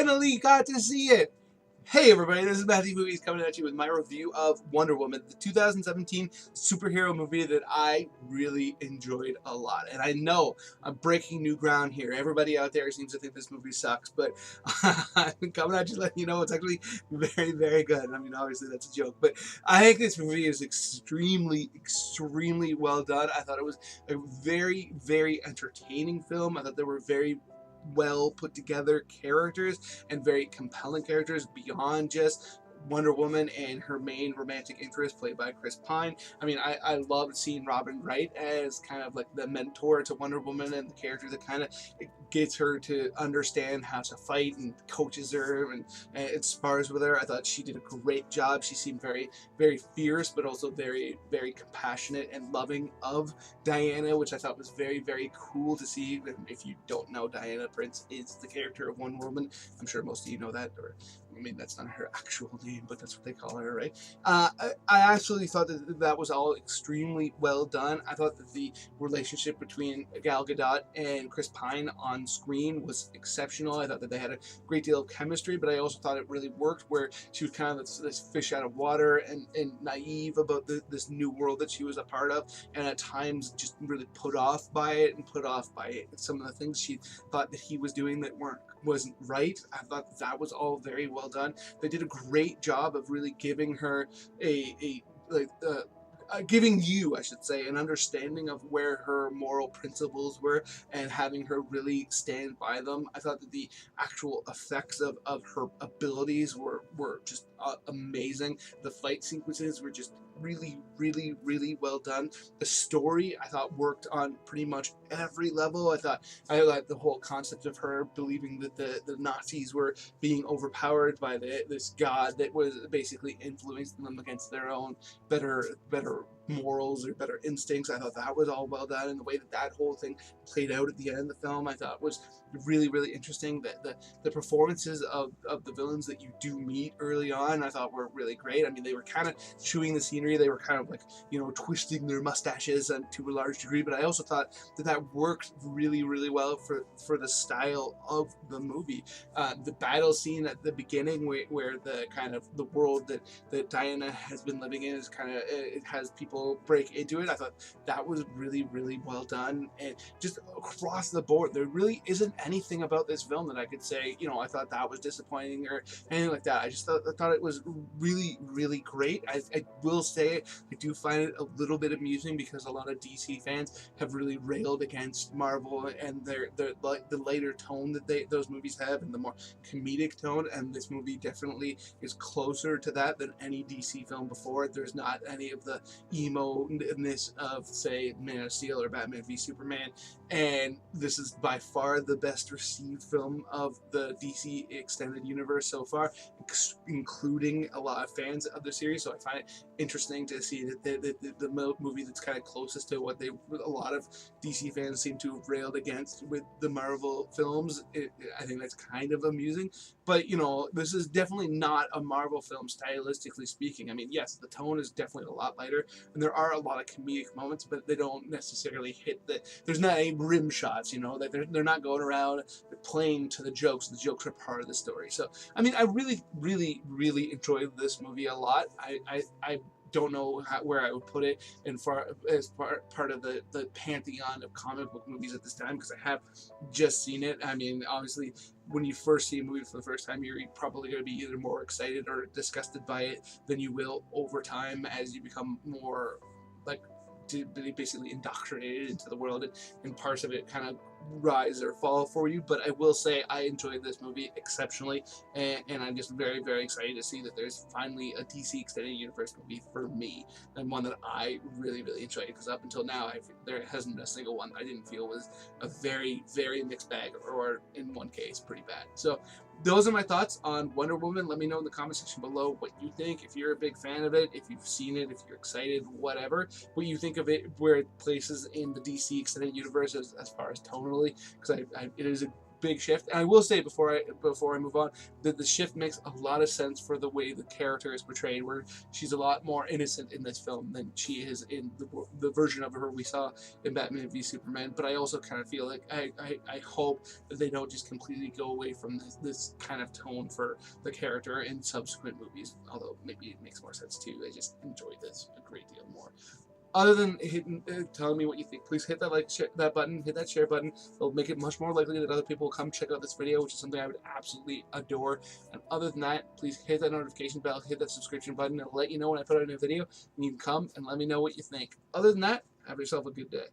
finally got to see it. Hey everybody, this is Matthew Movies coming at you with my review of Wonder Woman, the 2017 superhero movie that I really enjoyed a lot. And I know I'm breaking new ground here. Everybody out there seems to think this movie sucks, but I'm coming at you letting you know it's actually very, very good. I mean, obviously that's a joke, but I think this movie is extremely well done. I thought it was a very, very entertaining film. I thought there were very well put together characters and very compelling characters beyond just Wonder Woman and her main romantic interest played by Chris Pine. I mean, I loved seeing Robin Wright as kind of like the mentor to Wonder Woman and the character that kind of gets her to understand how to fight and coaches her and spars with her. I thought she did a great job. She seemed very, very fierce, but also very, very compassionate and loving of Diana, which I thought was very, very cool to see. If you don't know, Diana Prince is the character of Wonder Woman. I'm sure most of you know that, or I mean, that's not her actual name, but that's what they call her, right? I actually thought that was all extremely well done. I thought that the relationship between Gal Gadot and Chris Pine on screen was exceptional. I thought that they had a great deal of chemistry, but I also thought it really worked where she was kind of this fish out of water and naive about this new world that she was a part of, and at times just really put off by it and put off by some of the things she thought that he was doing that wasn't right. I thought that was all very well done. They did a great job of really giving her giving you, I should say, an understanding of where her moral principles were and having her really stand by them. I thought that the actual effects of her abilities were just amazing. The fight sequences were just really well done. The story I thought worked on pretty much every level. I liked the whole concept of her believing that the Nazis were being overpowered by this god that was basically influencing them against their own better morals or better instincts. I thought that was all well done, and the way that whole thing played out at the end of the film I thought was really interesting. The performances of the villains that you do meet early on I thought were really great. I mean, they were kind of chewing the scenery. They were kind of like, you know, twisting their mustaches to a large degree, but I also thought that worked really well for the style of the movie. The battle scene at the beginning where the kind of the world that Diana has been living in is kind of, it has people break into it. I thought that was really well done, and just across the board there really isn't anything about this film that I could say, you know, I thought that was disappointing or anything like that. I thought it was really great. I will say I do find it a little bit amusing because a lot of DC fans have really railed against Marvel and the lighter tone that those movies have and the more comedic tone, and this movie definitely is closer to that than any DC film before. There's not any of the emo-ness of, say, Man of Steel or Batman v Superman, and this is by far the best received film of the DC extended universe so far, including a lot of fans of the series. So I find it interesting to see that the movie that's kind of closest to what a lot of DC fans seem to have railed against with the Marvel films. I think that's kind of amusing, but you know, this is definitely not a Marvel film stylistically speaking. I mean, yes, the tone is definitely a lot lighter, and there are a lot of comedic moments, but they don't necessarily hit there's not any rim shots, you know, that they're not going around playing to the jokes. The jokes are part of the story. So I mean, I really enjoyed this movie a lot. I don't know where I would put it as part of the pantheon of comic book movies at this time, because I have just seen it. I mean, obviously, when you first see a movie for the first time, you're probably going to be either more excited or disgusted by it than you will over time as you become more like basically indoctrinated into the world, and parts of it kind of rise or fall for you. But I will say I enjoyed this movie exceptionally, and I'm just very excited to see that there's finally a DC extended universe movie for me, and one that I really enjoyed, because up until now there hasn't been a single one I didn't feel was a very mixed bag, or in one case pretty bad. So those are my thoughts on Wonder Woman. Let me know in the comment section below what you think, if you're a big fan of it, if you've seen it, if you're excited, whatever, what you think of it, where it places in the DC extended universe as far as tonally, because it is a big shift. And I will say before I move on that the shift makes a lot of sense for the way the character is portrayed, where she's a lot more innocent in this film than she is in the version of her we saw in Batman v Superman. But I also kind of feel like I hope that they don't just completely go away from this kind of tone for the character in subsequent movies. Although maybe it makes more sense too. I just enjoy this a great deal more. Other than telling me what you think, please hit that that button, hit that share button. It'll make it much more likely that other people will come check out this video, which is something I would absolutely adore. And other than that, please hit that notification bell, hit that subscription button. It'll let you know when I put out a new video, and you can come and let me know what you think. Other than that, have yourself a good day.